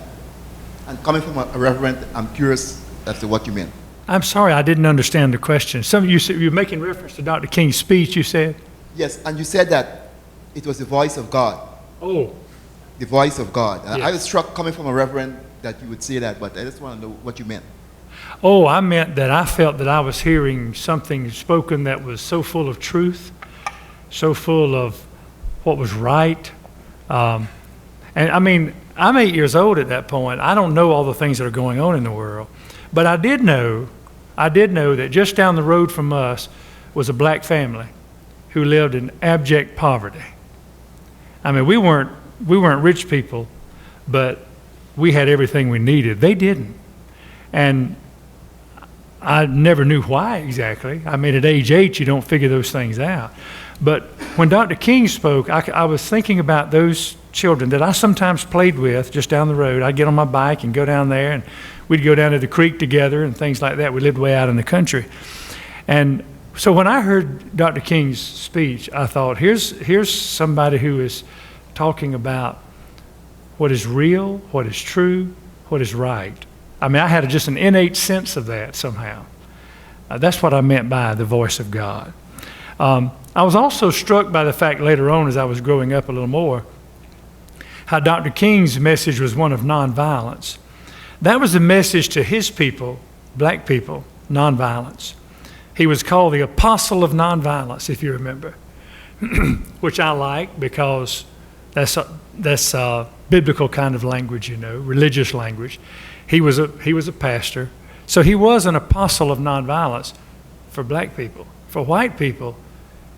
And coming from a reverend, I'm curious as to what you meant. I'm sorry, I didn't understand the question. You're making reference to Dr. King's speech, you said? Yes, and you said that it was the voice of God. Oh. The voice of God. Yes. I was struck coming from a reverend that you would say that, but I just want to know what you meant. Oh, I meant that I felt that I was hearing something spoken that was so full of truth, so full of what was right. And I mean, I'm 8 years old at that point. I don't know all the things that are going on in the world. But I did know that just down the road from us was a black family who lived in abject poverty. I mean, we weren't rich people, but we had everything we needed. They didn't. And I never knew why exactly. I mean, at age 8, you don't figure those things out. But when Dr. King spoke, I was thinking about those children that I sometimes played with just down the road. I'd get on my bike and go down there, and we'd go down to the creek together and things like that. We lived way out in the country. And so when I heard Dr. King's speech, I thought, here's somebody who is talking about what is real, what is true, what is right. I mean, I had just an innate sense of that somehow. That's what I meant by the voice of God. I was also struck by the fact later on as I was growing up a little more, how Dr. King's message was one of nonviolence. That was the message to his people, black people, nonviolence. He was called the apostle of nonviolence, if you remember, which I like because that's that's biblical kind of language, you know, religious language. He was a pastor, so he was an apostle of nonviolence for black people. For white people,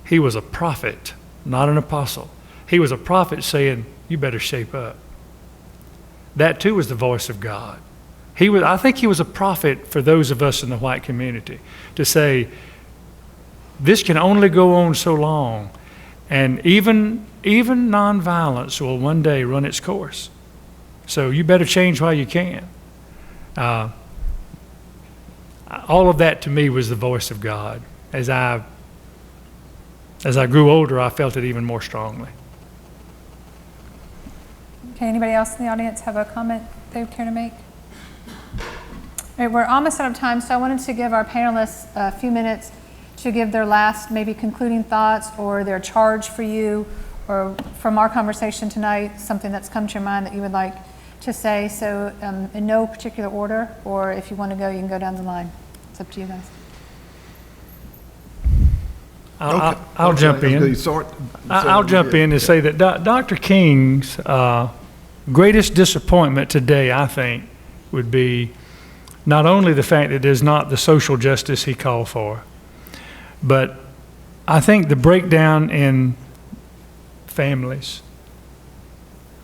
he was a prophet, not an apostle. He was a prophet saying, "You better shape up." That too was the voice of God. I think he was a prophet for those of us in the white community to say, this can only go on so long, and even nonviolence will one day run its course. So you better change while you can. All of that to me was the voice of God. As I grew older, I felt it even more strongly. Okay, anybody else in the audience have a comment they would care to make? All right, we're almost out of time, so I wanted to give our panelists a few minutes to give their last maybe concluding thoughts or their charge for you, or from our conversation tonight, something that's come to your mind that you would like to say. So in no particular order, or if you want to go, you can go down the line. It's up to you guys. I'll jump in. I'll jump in and say that Dr. King's greatest disappointment today, I think, would be not only the fact that there's not the social justice he called for, but I think the breakdown in families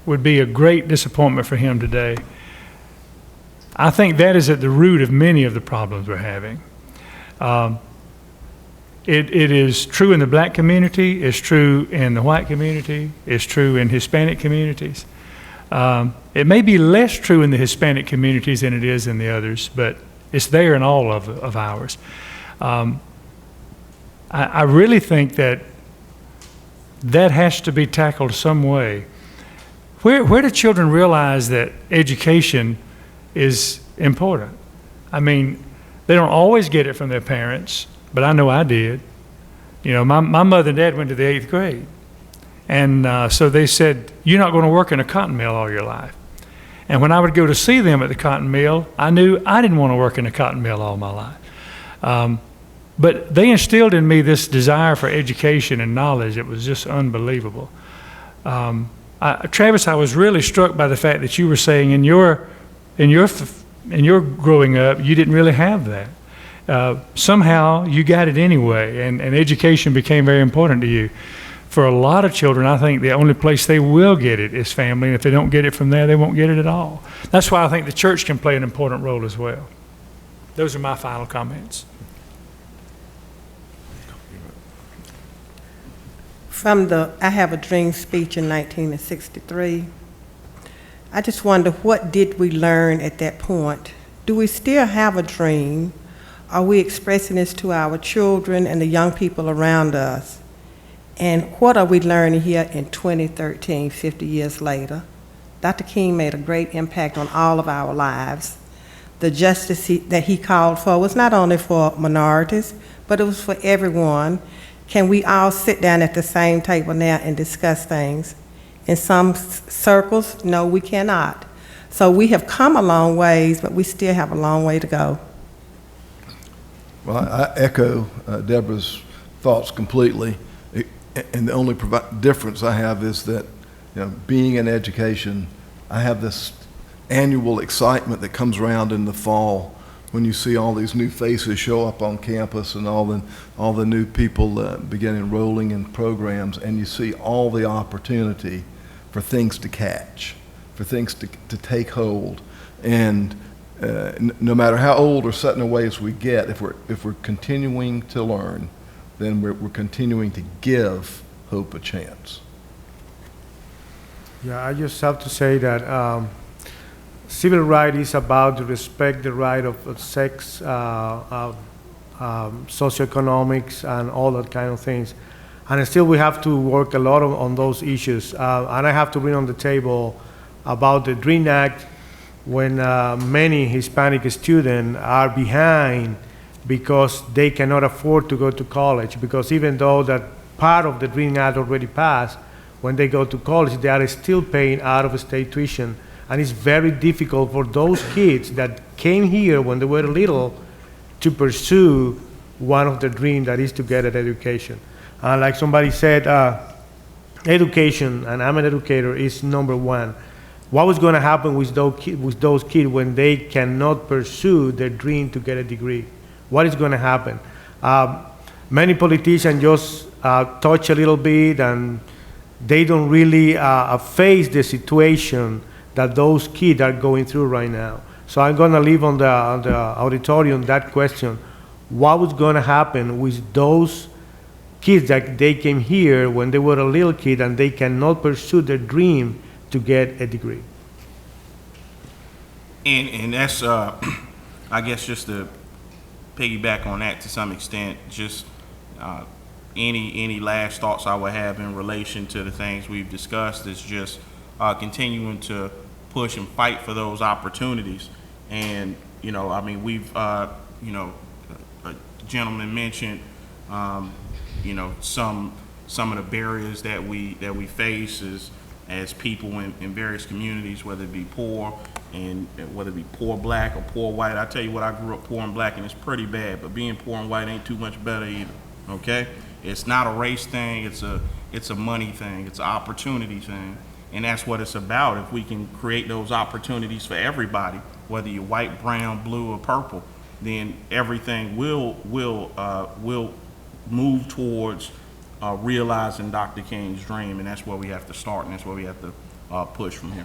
would be a great disappointment for him today. I think that is at the root of many of the problems we're having. It is true in the black community, it's true in the white community, it's true in Hispanic communities. It may be less true in the Hispanic communities than it is in the others, but it's there in all of ours. I really think that has to be tackled some way. Where do children realize that education is important? I mean, they don't always get it from their parents, but I know I did. You know, my mother and dad went to the 8th grade. And so they said, "You're not going to work in a cotton mill all your life." And when I would go to see them at the cotton mill, I knew I didn't want to work in a cotton mill all my life. But they instilled in me this desire for education and knowledge. It was just unbelievable. Travis, I was really struck by the fact that you were saying in your growing up, you didn't really have that. Somehow you got it anyway, and education became very important to you. For a lot of children, I think the only place they will get it is family, and if they don't get it from there, they won't get it at all. That's why I think the church can play an important role as well. Those are my final comments. From the I Have a Dream speech in 1963, I just wonder, what did we learn at that point? Do we still have a dream? Are we expressing this to our children and the young people around us? And what are we learning here in 2013, 50 years later? Dr. King made a great impact on all of our lives. The justice that he called for was not only for minorities, but it was for everyone. Can we all sit down at the same table now and discuss things? In some circles, no, we cannot. So we have come a long ways, but we still have a long way to go. Well, I echo Deborah's thoughts completely. And the only difference I have is that, you know, being in education, I have this annual excitement that comes around in the fall when you see all these new faces show up on campus and all the new people begin enrolling in programs, and you see all the opportunity for things to catch, for things to take hold. And no matter how old or set in our ways we get, if we're continuing to learn, then we're continuing to give hope a chance. Yeah, I just have to say that civil right is about to respect the right of sex, socioeconomics, and all that kind of things. And still we have to work a lot on those issues. And I have to bring on the table about the DREAM Act, when many Hispanic students are behind because they cannot afford to go to college, because even though that part of the DREAM Act already passed, when they go to college, they are still paying out-of-state tuition. And it's very difficult for those kids that came here when they were little to pursue one of their dreams, that is to get an education. Like somebody said, education, and I'm an educator, is number one. What was going to happen with those kids when they cannot pursue their dream to get a degree? What is going to happen? Many politicians just touch a little bit, and they don't really face the situation that those kids are going through right now. So I'm going to leave on the auditorium that question. What was going to happen with those kids that they came here when they were a little kid and they cannot pursue their dream to get a degree? And that's, I guess, just to piggyback on that to some extent, just any last thoughts I would have in relation to the things we've discussed is just continuing to push and fight for those opportunities. And, you know, I mean, we've, you know, a gentleman mentioned, you know, some of the barriers that we face as people in various communities, whether it be poor and whether it be poor black or poor white. I tell you what, I grew up poor and black, and it's pretty bad, but being poor and white ain't too much better either, okay? It's not a race thing, it's a money thing, it's an opportunity thing, and that's what it's about. If we can create those opportunities for everybody, whether you're white, brown, blue, or purple, then everything will move towards realizing Dr. King's dream, and that's where we have to start, and that's where we have to push from here.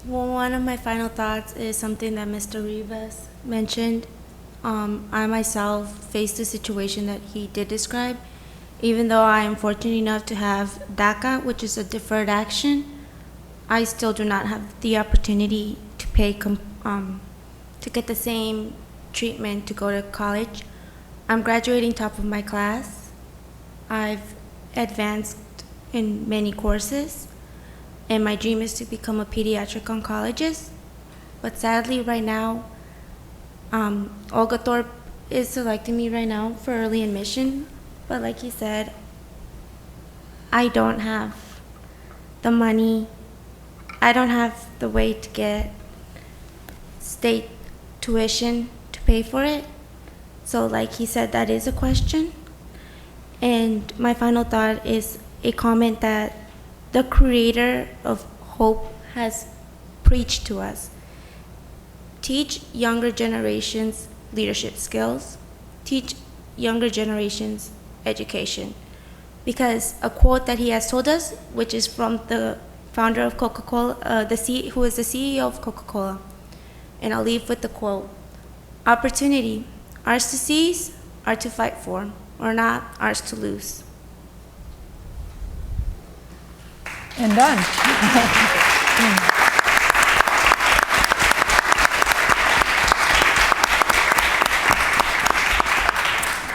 Well, one of my final thoughts is something that Mr. Rivas mentioned. I myself faced a situation that he did describe. Even though I am fortunate enough to have DACA, which is a deferred action, I still do not have the opportunity to pay to get the same treatment to go to college. I'm graduating top of my class. I've advanced in many courses, and my dream is to become a pediatric oncologist. But sadly, right now, Olga Thorpe is selecting me right now for early admission. But like he said, I don't have the money. I don't have the way to get state tuition to pay for it. So like he said, that is a question. And my final thought is a comment that the creator of hope has preached to us. Teach younger generations leadership skills. Teach younger generations education. Because a quote that he has told us, which is from the founder of Coca-Cola, who is the CEO of Coca-Cola, and I'll leave with the quote: "Opportunity, ours to seize, ours to fight for, or not, ours to lose." And done.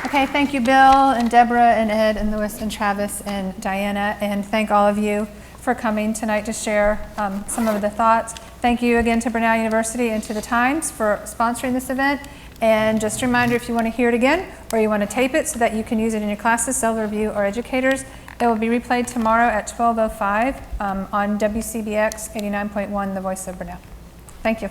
Okay, thank you, Bill and Deborah and Ed and Louis and Travis and Diana, and thank all of you for coming tonight to share some of the thoughts. Thank you again to Brenau University and to the Times for sponsoring this event. And just a reminder, if you want to hear it again or you want to tape it so that you can use it in your classes, self-review, or educators, it will be replayed tomorrow at 12:05 on WCBX 89.1, The Voice of Brenau. Thank you.